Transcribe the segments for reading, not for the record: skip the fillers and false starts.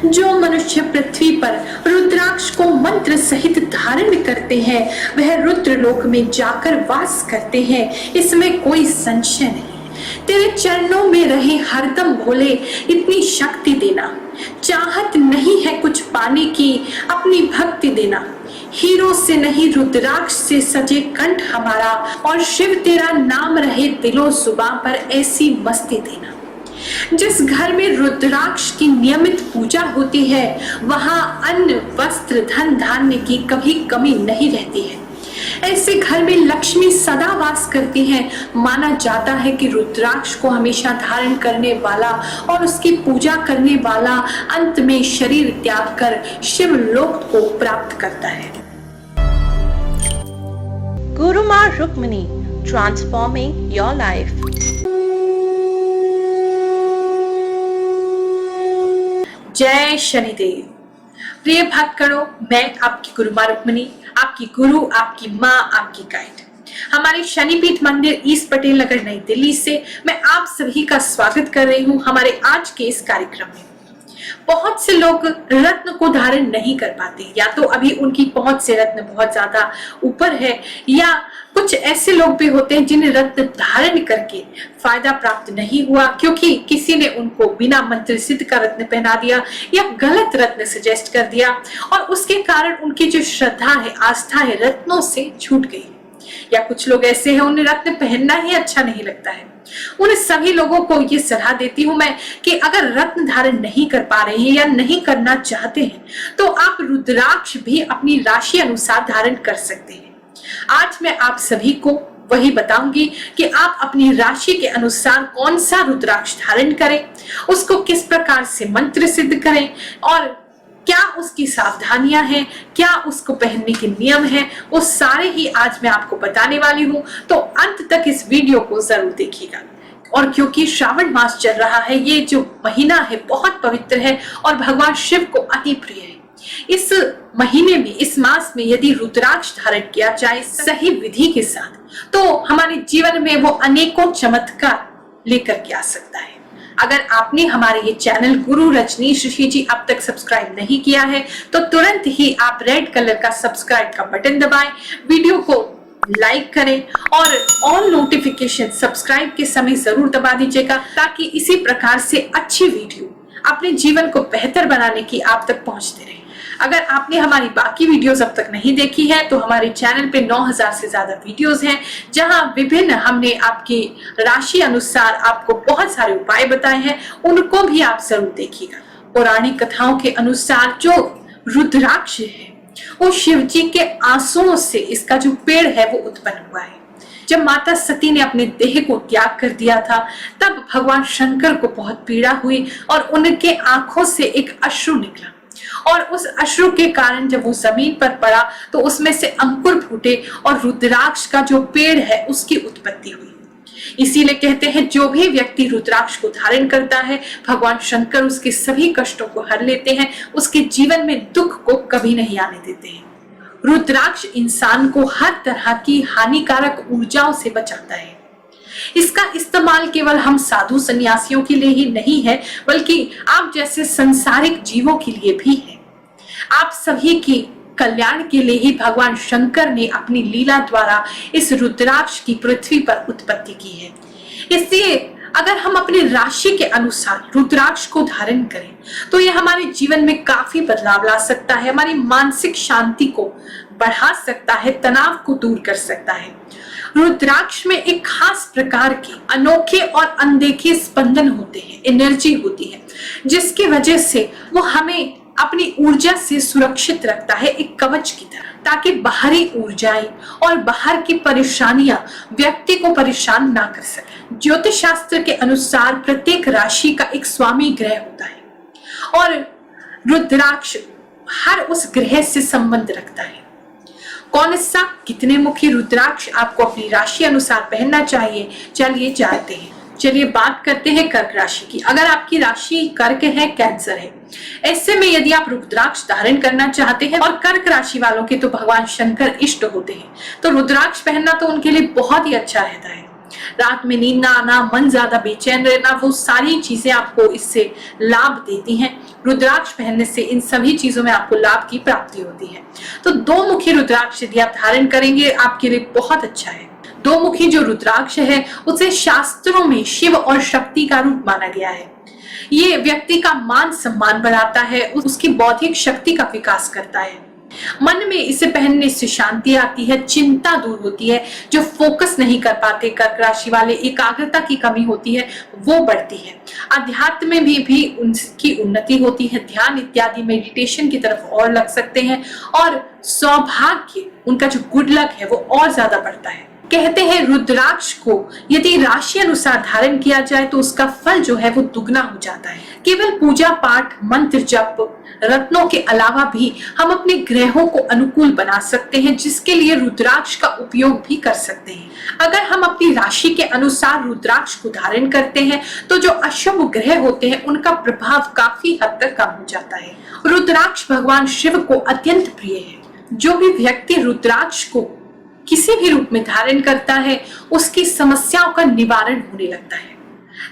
जो मनुष्य पृथ्वी पर रुद्राक्ष को मंत्र सहित धारण करते हैं वह रुद्र लोक में जाकर वास करते हैं, इसमें कोई संशय नहीं। तेरे चरणों में रहे हरदम भोले, इतनी शक्ति देना। चाहत नहीं है कुछ पाने की, अपनी भक्ति देना। हीरो से नहीं रुद्राक्ष से सजे कंठ हमारा, और शिव तेरा नाम रहे दिलो जुबां पर, ऐसी मस्ती देना। जिस घर में रुद्राक्ष की नियमित पूजा होती है वहां अन्न, वस्त्र, धन धान्य की कभी कमी नहीं रहती है। ऐसे घर में लक्ष्मी सदा वास करती है। माना जाता है कि रुद्राक्ष को हमेशा धारण करने वाला और उसकी पूजा करने वाला अंत में शरीर त्याग कर शिवलोक को प्राप्त करता है। Guru Ma Rukmini, transforming your life. जय शनिदेव। प्रिय भक्तगणों, मैं आपकी गुरु मां रुक्मिणी, आपकी गुरु, आपकी माँ, आपकी गाइड। हमारे शनिपीठ मंदिर ईस्ट पटेल नगर नई दिल्ली से मैं आप सभी का स्वागत कर रही हूँ हमारे आज के इस कार्यक्रम में। बहुत से लोग रत्न को धारण नहीं कर पाते, या तो अभी उनकी पहुंच से रत्न बहुत ज्यादा ऊपर है, या कुछ ऐसे लोग भी होते हैं जिन्हें रत्न धारण करके फायदा प्राप्त नहीं हुआ क्योंकि किसी ने उनको बिना मंत्र सिद्ध का रत्न पहना दिया या गलत रत्न सजेस्ट कर दिया, और उसके कारण उनकी जो श्रद्धा है, आस्था है, रत्नों से छूट गई। या कुछ लोग ऐसे हैं उन्हें रत्न पहनना ही अच्छा नहीं लगता है। उन सभी लोगों को ये सलाह देती हूं मैं कि अगर रत्न धारण नहीं कर पा रहे हैं या नहीं करना चाहते हैं तो आप रुद्राक्ष भी अपनी राशि अनुसार धारण कर सकते हैं। आज मैं आप सभी को वही बताऊंगी कि आप अपनी राशि के अनुसार कौन सा रुद्राक्ष धारण करें, उसको किस प्रकार से मंत्र सिद्ध करें, और क्या उसकी सावधानियां हैं, क्या उसको पहनने के नियम हैं, वो सारे ही आज मैं आपको बताने वाली हूं। तो अंत तक इस वीडियो को जरूर देखिएगा। और क्योंकि श्रावण मास चल रहा है, ये जो महीना है बहुत पवित्र है और भगवान शिव को अति प्रिय है। इस महीने में, इस मास में यदि रुद्राक्ष धारण किया जाए सही विधि के साथ तो हमारे जीवन में वो अनेकों चमत्कार लेकर के आ सकता है। अगर आपने हमारे ये चैनल गुरु रजनीश ऋषि जी अब तक सब्सक्राइब नहीं किया है तो तुरंत ही आप रेड कलर का सब्सक्राइब का बटन दबाएं, वीडियो को लाइक करें और ऑल नोटिफिकेशन सब्सक्राइब के समय जरूर दबा दीजिएगा ताकि इसी प्रकार से अच्छी वीडियो अपने जीवन को बेहतर बनाने की आप तक पहुंचते रहे। अगर आपने हमारी बाकी वीडियोस अब तक नहीं देखी है तो हमारे चैनल पे 9000 से ज्यादा वीडियोस हैं जहां विभिन्न हमने आपकी राशि अनुसार आपको बहुत सारे उपाय बताए हैं, उनको भी आप जरूर देखिएगा। पौराणिक कथाओं के अनुसार जो रुद्राक्ष है वो शिव जी के आंसुओं से इसका जो पेड़ है वो उत्पन्न हुआ है। जब माता सती ने अपने देह को त्याग कर दिया था तब भगवान शंकर को बहुत पीड़ा हुई और उनके आंखों से एक अश्रु निकला, और उस अश्रु के कारण जब वो जमीन पर पड़ा तो उसमें से अंकुर फूटे और रुद्राक्ष का जो पेड़ है उसकी उत्पत्ति हुई। इसीलिए कहते हैं जो भी व्यक्ति रुद्राक्ष को धारण करता है भगवान शंकर उसके सभी कष्टों को हर लेते हैं, उसके जीवन में दुख को कभी नहीं आने देते हैं। रुद्राक्ष इंसान को हर तरह की हानिकारक ऊर्जाओं से बचाता है। इसका इस्तेमाल केवल हम साधु सन्यासियों के लिए ही नहीं है बल्कि आप जैसे संसारिक जीवों के लिए भी है। आप सभी की कल्याण के लिए ही भगवान शंकर ने अपनी लीला द्वारा इस रुद्राक्ष की पृथ्वी पर उत्पत्ति की है। इसलिए अगर हम अपनी राशि के अनुसार रुद्राक्ष को धारण करें तो यह हमारे जीवन में काफी बदलाव ला सकता है, हमारी मानसिक शांति को बढ़ा सकता है, तनाव को दूर कर सकता है। रुद्राक्ष में एक खास प्रकार के अनोखे और अनदेखे स्पंदन होते हैं, एनर्जी होती है, जिसकी वजह से वो हमें अपनी ऊर्जा से सुरक्षित रखता है, एक कवच की तरह, ताकि बाहरी ऊर्जाएं और बाहर की परेशानियां व्यक्ति को परेशान ना कर सके। ज्योतिष शास्त्र के अनुसार प्रत्येक राशि का एक स्वामी ग्रह होता है और रुद्राक्ष हर उस ग्रह से संबंध रखता है। कौन सा कितने मुखी रुद्राक्ष आपको अपनी राशि अनुसार पहनना चाहिए, चलिए जानते हैं। चलिए बात करते हैं कर्क राशि की। अगर आपकी राशि कर्क है, कैंसर है, ऐसे में यदि आप रुद्राक्ष धारण करना चाहते हैं, और कर्क राशि वालों के तो भगवान शंकर इष्ट होते हैं, तो रुद्राक्ष पहनना तो उनके लिए बहुत ही अच्छा रहता है। रात में नींद ना आना, मन ज्यादा बेचैन रहना, वो सारी चीजें आपको इससे लाभ देती हैं। रुद्राक्ष पहनने से इन सभी चीजों में आपको लाभ की प्राप्ति होती है। तो दो मुखी रुद्राक्ष यदि आप धारण करेंगे आपके लिए बहुत अच्छा है। दो मुखी जो रुद्राक्ष है उसे शास्त्रों में शिव और शक्ति का रूप माना गया है। ये व्यक्ति का मान सम्मान बढ़ाता है, उसकी बौद्धिक शक्ति का विकास करता है। मन में इसे पहनने से शांति आती है, चिंता दूर होती है, जो फोकस नहीं कर पाते कर्क राशि वाले, एकाग्रता की कमी होती है वो बढ़ती है। अध्यात्म में भी उनकी उन्नति होती है, ध्यान इत्यादि मेडिटेशन की तरफ और लग सकते हैं और सौभाग्य, उनका जो गुड लक है वो और ज्यादा बढ़ता है। कहते हैं रुद्राक्ष को यदि राशि अनुसार धारण किया जाए तो उसका फल जो है वो दुगना हो जाता है। केवल पूजा पाठ, मंत्र जप, रत्नों के अलावा भी हम अपने ग्रहों को अनुकूल बना सकते हैं, जिसके लिए रुद्राक्ष का उपयोग भी कर सकते हैं। अगर हम अपनी राशि के अनुसार रुद्राक्ष को धारण करते हैं तो जो अशुभ ग्रह होते हैं उनका प्रभाव काफी हद तक कम हो जाता है। रुद्राक्ष भगवान शिव को अत्यंत प्रिय है। जो भी व्यक्ति रुद्राक्ष को किसी भी रूप में धारण करता है उसकी समस्याओं का निवारण होने लगता है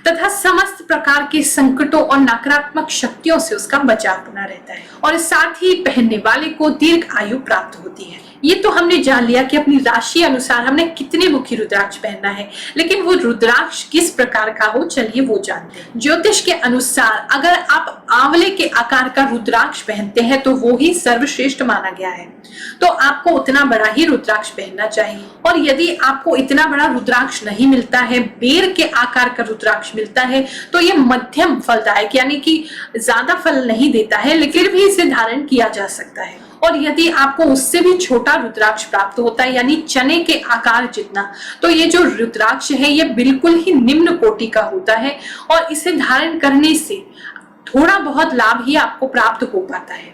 तथा समस्त प्रकार के संकटों और नकारात्मक शक्तियों से उसका बचाव बना रहता है और साथ ही पहनने वाले को दीर्घ आयु प्राप्त होती है। ये तो हमने जान लिया कि अपनी राशि अनुसार हमने कितने मुखी रुद्राक्ष पहनना है, लेकिन वो रुद्राक्ष किस प्रकार का हो चलिए वो जानते हैं। ज्योतिष के अनुसार अगर आप आंवले के आकार का रुद्राक्ष पहनते हैं तो वो ही सर्वश्रेष्ठ माना गया है। तो आपको उतना बड़ा ही रुद्राक्ष पहनना चाहिए और यदि आपको इतना बड़ा रुद्राक्ष नहीं मिलता है, बेर के आकार का रुद्राक्ष मिलता है तो ये मध्यम फलदायक यानी कि ज्यादा फल नहीं देता है, लेकिन भी इसे धारण किया जा सकता है। और यदि आपको उससे भी छोटा रुद्राक्ष प्राप्त होता है यानी चने के आकार जितना, तो ये जो रुद्राक्ष है ये बिल्कुल ही निम्न कोटि का होता है और इसे धारण करने से थोड़ा बहुत लाभ ही आपको प्राप्त हो पाता है।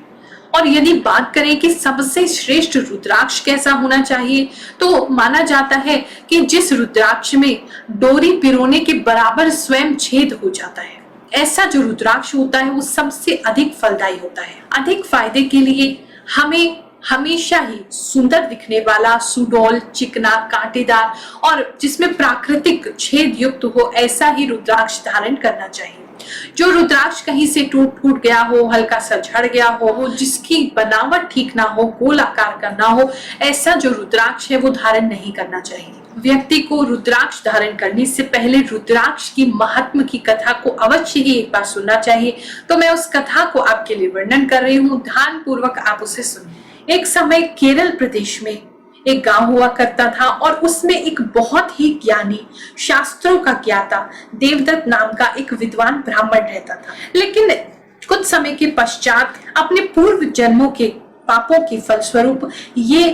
और यदि बात करें कि सबसे श्रेष्ठ रुद्राक्ष कैसा होना चाहिए, तो माना जाता है कि जिस रुद्राक्ष में डोरी पिरोने के बराबर स्वयं छेद हो जाता है, ऐसा जो रुद्राक्ष होता है वो सबसे अधिक फलदायी होता है। अधिक फायदे के लिए हमें हमेशा ही सुंदर दिखने वाला, सुडौल, चिकना, कांटेदार और जिसमें प्राकृतिक छेद युक्त हो ऐसा ही रुद्राक्ष धारण करना चाहिए। जो रुद्राक्ष कहीं से टूट गया हो, हल्का सा झड़ गया हो, जिसकी बनावट ठीक ना हो, गोल आकार का ना हो, ऐसा जो रुद्राक्ष है वो धारण नहीं करना चाहिए। व्यक्ति को रुद्राक्ष धारण करने से पहले रुद्राक्ष की महात्म की कथा को अवश्य ही एक बार सुनना चाहिए। तो मैं उस कथा को आपके लिए वर्णन कर रही हूँ, ध्यान पूर्वक आप उसे सुनिए। एक समय केरल प्रदेश में एक गांव हुआ करता था और उसमें एक बहुत ही ज्ञानी, शास्त्रों का ज्ञाता देवदत्त नाम का एक विद्वान ब्राह्मण रहता था। लेकिन कुछ समय के पश्चात अपने पूर्व जन्मों के पापों के फलस्वरूप ये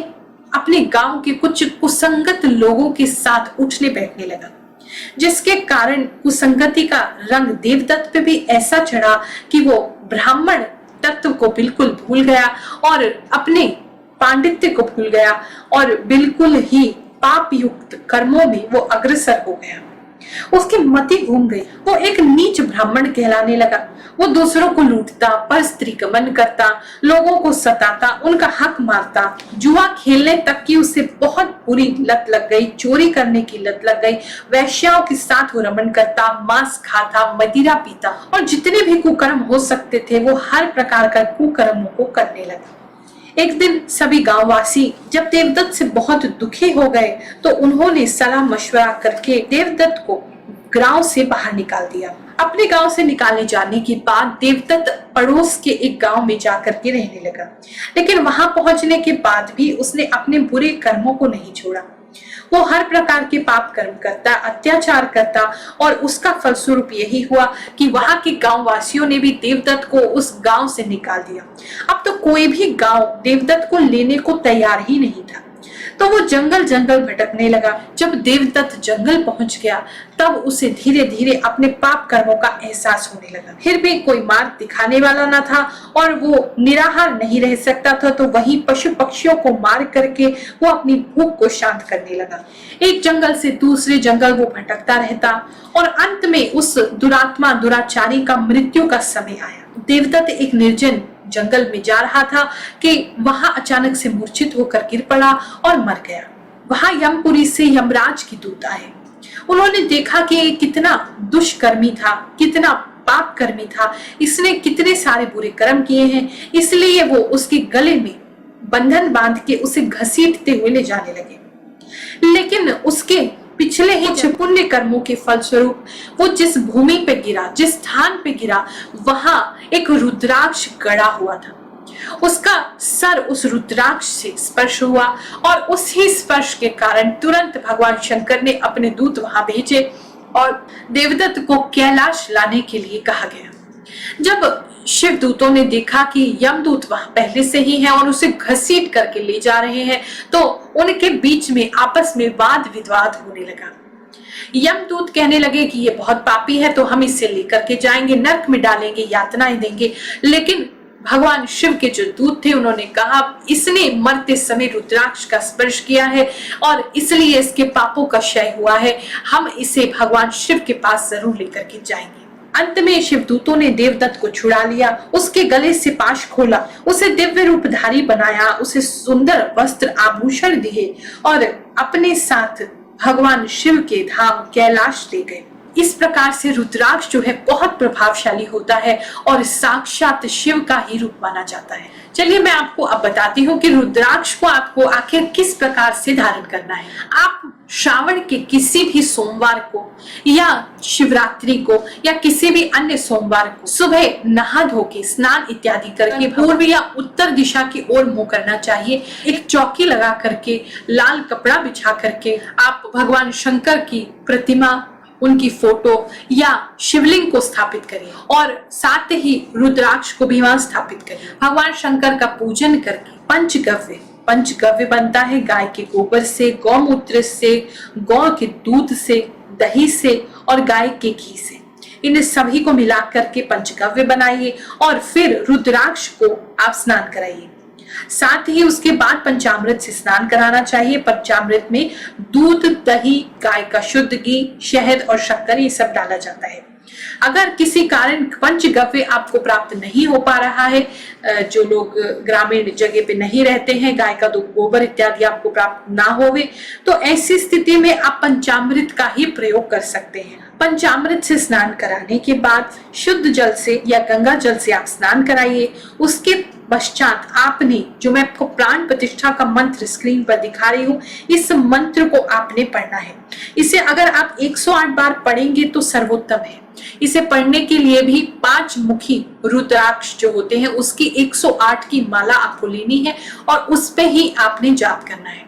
अपने गांव के कुछ कुसंगत लोगों के साथ उठने बैठने लगा, जिसके कारण कुसंगति का रंग देवदत्त पे भी ऐसा चढ़ा कि वो ब्राह्मण तत्व को बिल्कुल भूल गया और अपने पांडित्य को भूल गया और बिल्कुल ही पाप युक्त कर्मों में वो अग्रसर हो गया। उसकी मति घूम गई, वो एक नीच ब्राह्मण कहलाने लगा। वो दूसरों को लूटता, पर स्त्रीगमन करता, लोगों को सताता, उनका हक मारता, जुआ खेलने तक की उसे बहुत बुरी लत लग गई, चोरी करने की लत लग गई, वैश्याओं के साथ वो रमण करता, मांस खाता, मदिरा पीता और जितने भी कुकर्म हो सकते थे वो हर प्रकार का कुकर्मों को करने लगा। एक दिन सभी गांववासी जब देवदत्त से बहुत दुखी हो गए तो उन्होंने सलाह मशवरा करके देवदत्त को गांव से बाहर निकाल दिया। अपने गांव से निकाले जाने के बाद देवदत्त पड़ोस के एक गांव में जाकर के रहने लगा, लेकिन वहां पहुंचने के बाद भी उसने अपने बुरे कर्मों को नहीं छोड़ा। वो हर प्रकार के पाप कर्म करता, अत्याचार करता और उसका फलस्वरूप यही हुआ कि वहां के गांव वासियों ने भी देवदत्त को उस गांव से निकाल दिया। अब तो कोई भी गांव देवदत्त को लेने को तैयार ही नहीं था, तो वो जंगल जंगल भटकने लगा। जब देवदत्त जंगल पहुंच गया तब उसे धीरे धीरे अपने पाप कर्मों का एहसास होने लगा। फिर भी कोई मार्ग दिखाने वाला न था और वो निराहार नहीं रह सकता था, तो वहीं पशु पक्षियों को मार करके वो अपनी भूख को शांत करने लगा। एक जंगल से दूसरे जंगल वो भटकता रहता और अंत में उस दुरात्मा दुराचारी का मृत्यु का समय आया। देवदत्त एक निर्जन जंगल में जा रहा था कि वहां अचानक से मूर्छित होकर गिर पड़ा और मर गया। वहां यमपुरी से यमराज के दूत आए। उन्होंने देखा कि कितना दुष्कर्मी था, कितना पाप कर्मी था, इसने कितने सारे बुरे कर्म किए हैं, इसलिए वो उसके गले में बंधन बांध के उसे घसीटते हुए ले जाने लगे। लेकिन उसके पिछले ही पुण्य कर्मों के फलस्वरूप वो जिस भूमि पे गिरा, जिस स्थान पे गिरा, वहां एक रुद्राक्ष गड़ा हुआ था। उसका सर उस रुद्राक्ष से स्पर्श हुआ और उसी स्पर्श के कारण तुरंत भगवान शंकर ने अपने दूत वहां भेजे और देवदत्त को कैलाश लाने के लिए कहा गया। जब शिव दूतों ने देखा कि यमदूत वहां पहले से ही है और उसे घसीट करके ले जा रहे हैं, तो उनके बीच में आपस में वाद विवाद होने लगा। यमदूत कहने लगे कि ये बहुत पापी है, तो हम इसे लेकर के जाएंगे, नरक में डालेंगे, यातनाएं देंगे। लेकिन भगवान शिव के जो दूत थे उन्होंने कहा, इसने मरते समय रुद्राक्ष का स्पर्श किया है और इसलिए इसके पापों का क्षय हुआ है, हम इसे भगवान शिव के पास जरूर लेकर के जाएंगे। अंत में शिवदूतों ने देवदत्त को छुड़ा लिया, उसके गले से पाश खोला, उसे दिव्य रूपधारी बनाया, उसे सुंदर वस्त्र आभूषण दिए और अपने साथ भगवान शिव के धाम कैलाश ले गए। इस प्रकार से रुद्राक्ष जो है बहुत प्रभावशाली होता है और साक्षात शिव का ही रूप माना जाता है। चलिए मैं आपको अब बताती हूँ कि रुद्राक्ष को आपको आखिर किस प्रकार से धारण करना है। आप श्रावण के किसी भी सोमवार को या शिवरात्रि को या किसी भी अन्य सोमवार को सुबह नहा धो के स्नान इत्यादि करके पूर्व या उत्तर दिशा की ओर मुंह करना चाहिए। एक चौकी लगा करके, लाल कपड़ा बिछा करके आप भगवान शंकर की प्रतिमा, उनकी फोटो या शिवलिंग को स्थापित करें और साथ ही रुद्राक्ष को भी वहां स्थापित करें। भगवान शंकर का पूजन करके पंचगव्य बनता है गाय के गोबर से, गौमूत्र से, गौ के दूध से, दही से और गाय के घी से। इन सभी को मिला करके पंचगव्य बनाइए और फिर रुद्राक्ष को आप स्नान कराइए। साथ ही उसके बाद पंचामृत से स्नान कराना चाहिए। पंचामृत में दूध, दही, गाय का शुद्ध घी, शहद और शक्कर ये सब डाला जाता है। अगर किसी कारण पंचगव्य आपको प्राप्त नहीं हो पा रहा है, जो लोग ग्रामीण जगह पे नहीं रहते हैं, गाय का दूध, गोबर इत्यादि आपको प्राप्त ना होवे, तो ऐसी स्थिति में आप पंचामृत का ही प्रयोग कर सकते हैं। पंचामृत से स्नान कराने के बाद शुद्ध जल से या गंगा जल से आप स्नान कराइए। उसके पश्चात आपने, जो मैं आपको प्राण प्रतिष्ठा का मंत्र स्क्रीन पर दिखा रही हूँ, इस मंत्र को आपने पढ़ना है। इसे अगर आप 108 बार पढ़ेंगे तो सर्वोत्तम है। इसे पढ़ने के लिए भी 5 मुखी रुद्राक्ष जो होते हैं उसकी 108 की माला आपको लेनी है और उस पे ही आपने जाप करना है।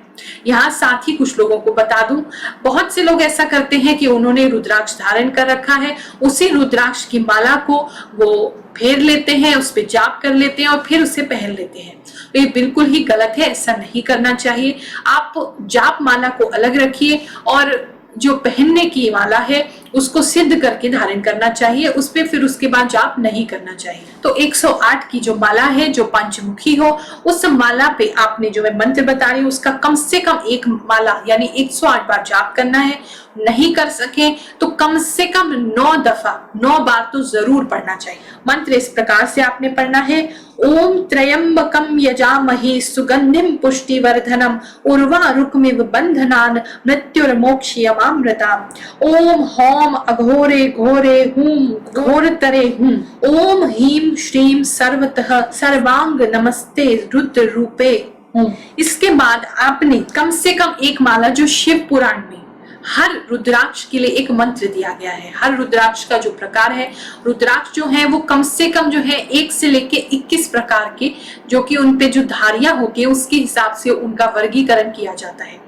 यहाँ साथ ही कुछ लोगों को बता दूं, बहुत से लोग ऐसा करते हैं कि उन्होंने रुद्राक्ष धारण कर रखा है, उसी रुद्राक्ष की माला को वो फेर लेते हैं, उस पे जाप कर लेते हैं और फिर उसे पहन लेते हैं। तो ये बिल्कुल ही गलत है, ऐसा नहीं करना चाहिए। आप जाप माला को अलग रखिए और जो पहनने की माला है उसको सिद्ध करके धारण करना चाहिए, उस पे फिर उसके बाद जाप नहीं करना चाहिए। तो 108 की जो माला है, जो पंचमुखी हो, उस माला पे आपने, जो मैं मंत्र बता रही हूँ, उसका कम से कम एक माला यानी 108 बार जाप करना है। नहीं कर सके तो कम से कम 9 बार तो जरूर पढ़ना चाहिए। मंत्र इस प्रकार से आपने पढ़ना है, ओम त्र्यंबकम यजामहे सुगंधिम पुष्टिवर्धनम उर्वारुकमिव बंधनान मृत्युर्मोक्षयमामृताम्। ओम हौम अघोरे घोरे हुम घोरतरे हुम। ओम ह्रीं श्रीं सर्वतः सर्वांग नमस्ते रुद्र रूपे हुम। इसके बाद आपने कम से कम एक माला, जो शिव पुराण में हर रुद्राक्ष के लिए एक मंत्र दिया गया है, हर रुद्राक्ष का जो प्रकार है, रुद्राक्ष जो है वो कम से कम जो है 1 से लेके 21 प्रकार के, जो कि उनपे जो धारियां होती है उसके हिसाब से उनका वर्गीकरण किया जाता है।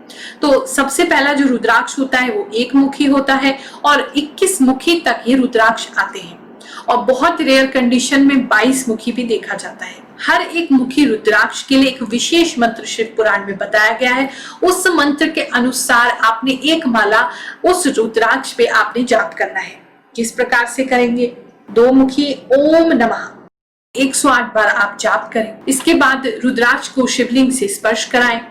तो सबसे पहला जो रुद्राक्ष होता है वो 1 मुखी होता है और 21 मुखी तक ये रुद्राक्ष आते हैं और बहुत रेयर कंडीशन में 22 मुखी भी देखा जाता है। हर एक मुखी रुद्राक्ष के लिए एक विशेष मंत्र शिव पुराण में बताया गया है। उस मंत्र के अनुसार आपने एक माला उस रुद्राक्ष पे आपने जाप करना है। किस प्रकार से करेंगे? 2 मुखी ओम नमः 108 बार आप जाप करें। इसके बाद रुद्राक्ष को शिवलिंग से स्पर्श कराएं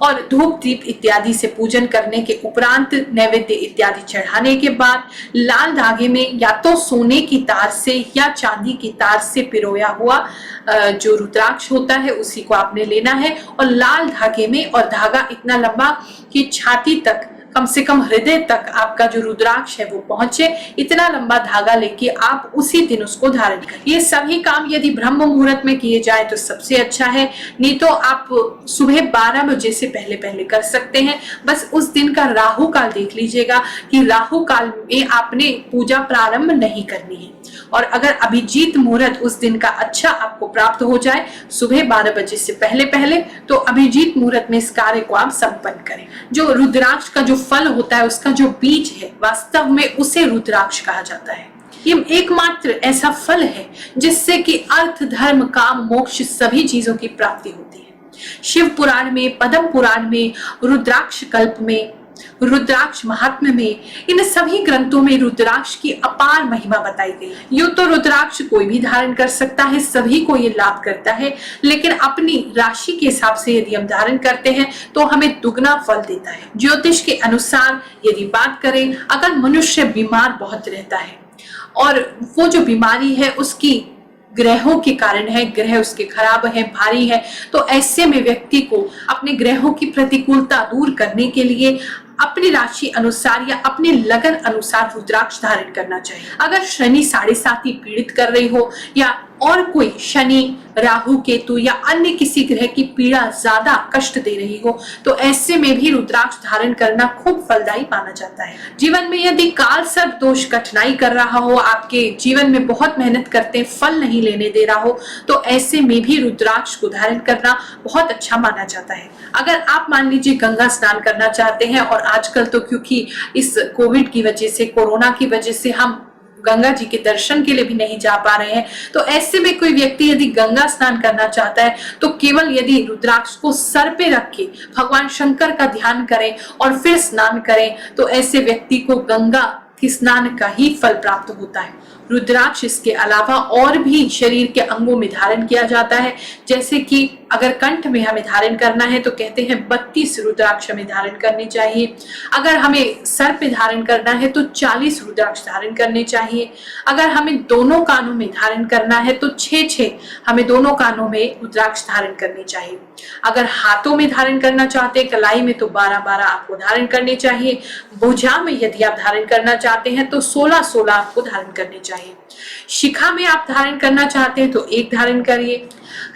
और धूप दीप इत्यादि से पूजन करने के उपरांत नैवेद्य इत्यादि चढ़ाने के बाद लाल धागे में या तो सोने की तार से या चांदी की तार से पिरोया हुआ जो रुद्राक्ष होता है उसी को आपने लेना है और लाल धागे में, और धागा इतना लंबा कि छाती तक कम से कम हृदय तक आपका जो रुद्राक्ष है वो पहुंचे, इतना लंबा धागा लेके आप उसी दिन उसको धारण करें। ये सभी काम यदि ब्रह्म मुहूर्त में किए जाए तो सबसे अच्छा है, नहीं तो आप सुबह 12 बजे से पहले पहले कर सकते हैं। बस उस दिन का राहु काल देख लीजिएगा कि राहु काल में आपने पूजा प्रारंभ नहीं करनी है। और अगर अभिजीत मुहूर्त उस दिन का अच्छा आपको प्राप्त हो जाए सुबह 12 बजे से पहले पहले, तो अभिजीत मुहूर्त में इस कार्य को आप संपन्न करें। जो रुद्राक्ष का जो फल होता है, उसका जो बीज है, वास्तव में उसे रुद्राक्ष कहा जाता है। ये एकमात्र ऐसा फल है जिससे कि अर्थ, धर्म, काम, मोक्ष सभी चीजों की प्राप्ति होती है। शिव पुराण में, पद्म पुराण में, रुद्राक्ष कल्प में, रुद्राक्ष महात्म्य में, इन सभी ग्रंथों में रुद्राक्ष की अपार महिमा बताई गई है। यूं तो रुद्राक्ष कोई भी धारण कर सकता है, सभी को ये लाभ करता है, लेकिन अपनी राशि के हिसाब से यदि हम धारण करते हैं तो हमें दुगना फल देता है। ज्योतिष के अनुसार यदि बात करें, अगर मनुष्य बीमार बहुत रहता है और वो जो बीमारी है उसकी ग्रहों के कारण है, ग्रह उसके खराब है, भारी है, तो ऐसे में व्यक्ति को अपने ग्रहों की प्रतिकूलता दूर करने के लिए अपनी राशि अनुसार या अपने लगन अनुसार रुद्राक्ष धारण करना चाहिए। अगर शनि 7.5 पीड़ित कर रही हो या और कोई शनि, राहु, केतु या अन्य किसी ग्रह की पीड़ा ज्यादा कष्ट दे रही हो, तो ऐसे में भी रुद्राक्ष धारण करना खूब फलदायी माना जाता है। जीवन में यदि काल सर्प दोष कठिनाई कर रहा हो, आपके जीवन में बहुत मेहनत करते फल नहीं लेने दे रहा हो, तो ऐसे में भी रुद्राक्ष को धारण करना बहुत अच्छा माना जाता है। अगर आप मान लीजिए गंगा स्नान करना चाहते हैं, और आजकल तो क्योंकि इस कोविड की वजह से, कोरोना की वजह से हम गंगा जी के दर्शन के लिए भी नहीं जा पा रहे हैं, तो ऐसे में कोई व्यक्ति यदि गंगा स्नान करना चाहता है तो केवल यदि रुद्राक्ष को सर पे रख के भगवान शंकर का ध्यान करें और फिर स्नान करें, तो ऐसे व्यक्ति को गंगा के स्नान का ही फल प्राप्त होता है। रुद्राक्ष इसके अलावा और भी शरीर के अंगों में धारण किया जाता है, जैसे कि अगर कंठ में हमें धारण करना है तो कहते हैं 32 रुद्राक्ष हमें धारण करने चाहिए। अगर हमें सर पे धारण करना है तो 40 रुद्राक्ष धारण करने चाहिए। अगर हमें दोनों कानों में धारण करना है तो 6 हमें दोनों कानों में रुद्राक्ष धारण करने चाहिए। अगर हाथों में धारण करना चाहते हैं, कलाई में, तो 12 आपको धारण करने चाहिए। भुजा में यदि आप धारण करना चाहते हैं तो 16 आपको धारण करने चाहिए। शिखा में आप धारण करना चाहते हैं तो 1 धारण करिए।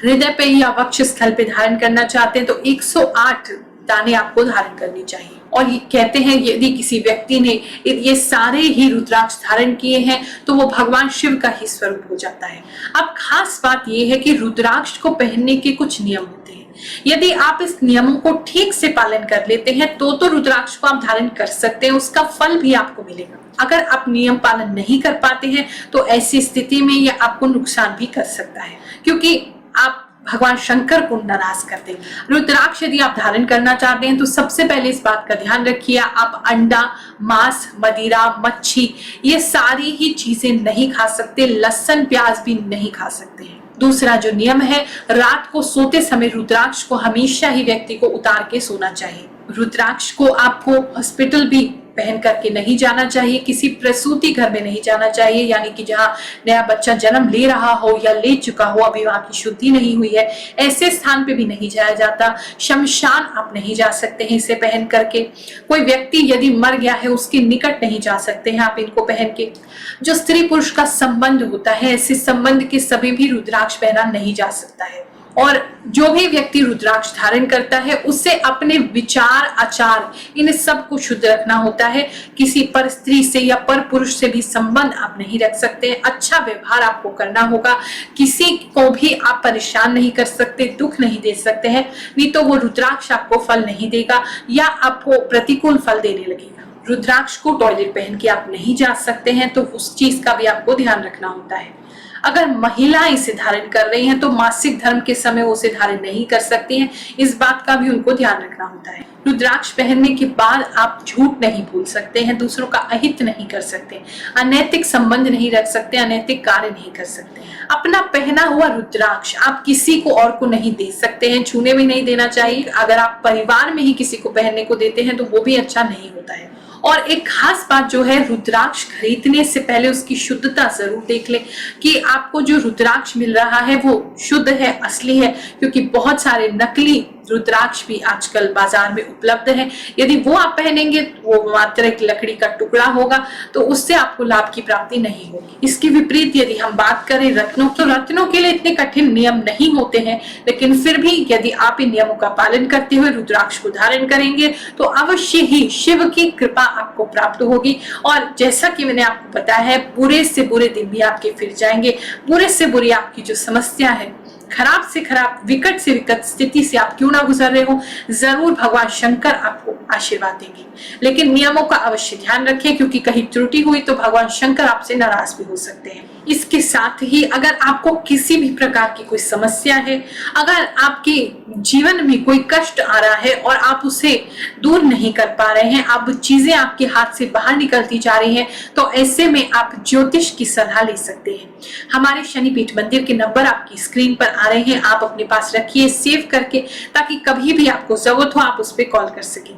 हृदय पे या वक्ष स्थल पे धारण करना चाहते हैं तो 108 दाने आपको धारण करनी चाहिए। और ये कहते हैं यदि किसी व्यक्ति ने ये सारे ही रुद्राक्ष धारण किए हैं तो वो भगवान शिव का ही स्वरूप हो जाता है। अब खास बात ये है कि रुद्राक्ष को पहनने के कुछ नियम होते हैं। यदि आप इस नियमों को ठीक से पालन कर लेते हैं तो रुद्राक्ष को आप धारण कर सकते हैं, उसका फल भी आपको मिलेगा। अगर आप नियम पालन नहीं कर पाते हैं तो ऐसी स्थिति में यह आपको नुकसान भी कर सकता है, क्योंकि आप भगवान शंकर को नाराज कर देंगे। रुद्राक्ष यदि आप धारण करना चाहते हैं तो सबसे पहले इस बात का ध्यान रखिए, आप अंडा, मांस, मदिरा, मच्छी, ये सारी ही चीजें नहीं खा सकते। लहसुन, प्याज भी नहीं खा सकते हैं। दूसरा जो नियम है, रात को सोते समय रुद्राक्ष को हमेशा ही व्यक्ति को उतार के सोना चाहिए। रुद्राक्ष को आपको हॉस्पिटल भी पहन करके नहीं जाना चाहिए, किसी प्रसूति घर में नहीं जाना चाहिए, यानी कि जहाँ नया बच्चा जन्म ले रहा हो या ले चुका हो, अभी वहां की शुद्धि नहीं हुई है, ऐसे स्थान पे भी नहीं जाया जाता। शमशान आप नहीं जा सकते हैं इसे पहन करके। कोई व्यक्ति यदि मर गया है उसके निकट नहीं जा सकते हैं आप इनको पहन के। जो स्त्री पुरुष का संबंध होता है, ऐसे संबंध के सभी भी रुद्राक्ष पहना नहीं जा सकता है। और जो भी व्यक्ति रुद्राक्ष धारण करता है उससे अपने विचार, आचार, इन सब को शुद्ध रखना होता है। किसी पर स्त्री से या पर पुरुष से भी संबंध आप नहीं रख सकते। अच्छा व्यवहार आपको करना होगा, किसी को भी आप परेशान नहीं कर सकते, दुख नहीं दे सकते हैं, नहीं तो वो रुद्राक्ष आपको फल नहीं देगा या आपको प्रतिकूल फल देने लगेगा। रुद्राक्ष को टॉयलेट पहन के आप नहीं जा सकते हैं, तो उस चीज का भी आपको ध्यान रखना होता है। अगर महिलाएं इसे धारण कर रही हैं तो मासिक धर्म के समय वो इसे धारण नहीं कर सकती हैं, इस बात का भी उनको ध्यान रखना होता है। रुद्राक्ष पहनने के बाद आप झूठ नहीं बोल सकते हैं, दूसरों का अहित नहीं कर सकते, अनैतिक संबंध नहीं रख सकते, अनैतिक कार्य नहीं कर सकते। अपना पहना हुआ रुद्राक्ष आप किसी को और को नहीं दे सकते हैं, छूने भी नहीं देना चाहिए। अगर आप परिवार में ही किसी को पहनने को देते हैं तो वो भी अच्छा नहीं होता है। और एक खास बात जो है, रुद्राक्ष खरीदने से पहले उसकी शुद्धता जरूर देख लें कि आपको जो रुद्राक्ष मिल रहा है वो शुद्ध है, असली है, क्योंकि बहुत सारे नकली रुद्राक्ष भी आजकल बाजार में उपलब्ध है। यदि वो आप पहनेंगे वो मात्र एक लकड़ी का टुकड़ा होगा, तो उससे आपको लाभ की प्राप्ति नहीं होगी। इसके विपरीत यदि हम बात करें रत्नों, तो रत्नों के लिए इतने कठिन नियम नहीं होते हैं, लेकिन फिर भी यदि आप इन नियमों का पालन करते हुए रुद्राक्ष को धारण करेंगे तो अवश्य ही शिव की कृपा आपको प्राप्त होगी। और जैसा कि मैंने आपको बताया है, बुरे से बुरे दिन भी आपके फिर जाएंगे। बुरे से बुरी आपकी जो समस्या है, खराब से खराब, विकट से विकट स्थिति से आप क्यों ना गुजर रहे हो, जरूर भगवान शंकर आपको आशीर्वाद देंगे। लेकिन नियमों का अवश्य ध्यान रखें, क्योंकि कहीं त्रुटि हुई तो भगवान शंकर आपसे नाराज भी हो सकते हैं। इसके साथ ही अगर आपको किसी भी प्रकार की कोई समस्या है, अगर आपके जीवन में कोई कष्ट आ रहा है और आप उसे दूर नहीं कर पा रहे हैं, अब चीजें आपके हाथ से बाहर निकलती जा रही हैं, तो ऐसे में आप ज्योतिष की सलाह ले सकते हैं। हमारे शनिपीठ मंदिर के नंबर आपकी स्क्रीन पर आ रहे हैं, आप अपने पास रखिए सेव करके, ताकि कभी भी आपको जरूरत हो आप उस पर कॉल कर सकें।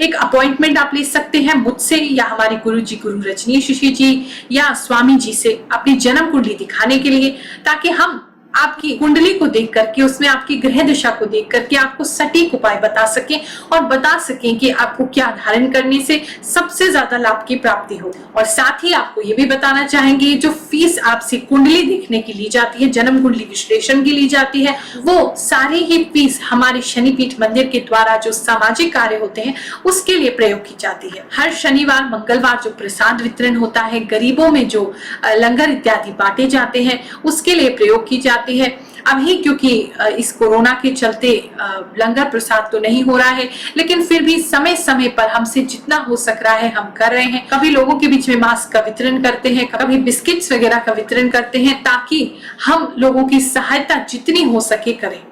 एक अपॉइंटमेंट आप ले सकते हैं मुझसे या हमारे गुरु जी, गुरु रजनीश ऋषि जी या स्वामी जी से, अपनी जन्म कुंडली दिखाने के लिए, ताकि हम आपकी कुंडली को देख करके, उसमें आपकी ग्रह दिशा को देख करके आपको सटीक उपाय बता सकें और बता सकें कि आपको क्या धारण करने से सबसे ज्यादा लाभ की प्राप्ति हो। और साथ ही आपको ये भी बताना चाहेंगे, जो फीस आपसे कुंडली देखने की ली जाती है, जन्म कुंडली विश्लेषण की ली जाती है, वो सारी ही फीस हमारे शनिपीठ मंदिर के द्वारा जो सामाजिक कार्य होते हैं उसके लिए प्रयोग की जाती है। हर शनिवार मंगलवार जो प्रसाद वितरण होता है, गरीबों में जो लंगर इत्यादि बांटे जाते हैं, उसके लिए प्रयोग की जाती है। अभी क्योंकि इस कोरोना के चलते लंगर प्रसाद तो नहीं हो रहा है, लेकिन फिर भी समय समय पर हमसे जितना हो सक रहा है हम कर रहे हैं। कभी लोगों के बीच में मास्क का वितरण करते हैं, कभी बिस्किट्स वगैरह का वितरण करते हैं, ताकि हम लोगों की सहायता जितनी हो सके करें।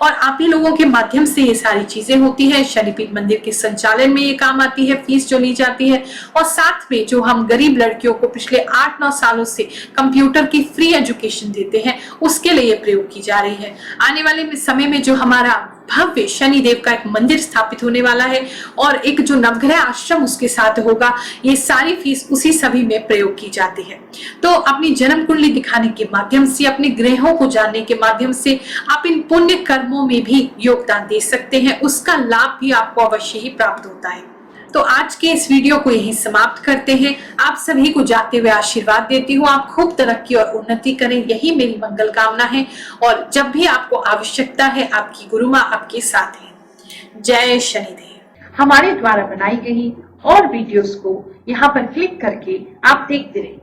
और आप ही लोगों के माध्यम से ये सारी चीजें होती है। शनिपीठ मंदिर के संचालन में ये काम आती है, फीस जो ली जाती है। और साथ में जो हम गरीब लड़कियों को पिछले 8-9 सालों से कंप्यूटर की फ्री एजुकेशन देते हैं, उसके लिए प्रयोग की जा रही है। आने वाले समय में जो हमारा भव्य शनिदेव का एक मंदिर स्थापित होने वाला है और एक जो नवग्रह आश्रम उसके साथ होगा, ये सारी फीस उसी सभी में प्रयोग की जाती है। तो अपनी जन्म कुंडली दिखाने के माध्यम से, अपने ग्रहों को जानने के माध्यम से आप इन पुण्य कर्मों में भी योगदान दे सकते हैं। उसका लाभ भी आपको अवश्य ही प्राप्त होता है। तो आज के इस वीडियो को यहीं समाप्त करते हैं। आप सभी को जाते हुए आशीर्वाद देती हूँ, आप खूब तरक्की और उन्नति करें, यही मेरी मंगल कामना है। और जब भी आपको आवश्यकता है, आपकी गुरु माँ आपके साथ है। जय शनिदेव। हमारे द्वारा बनाई गई और वीडियोस को यहाँ पर क्लिक करके आप देखते रहें।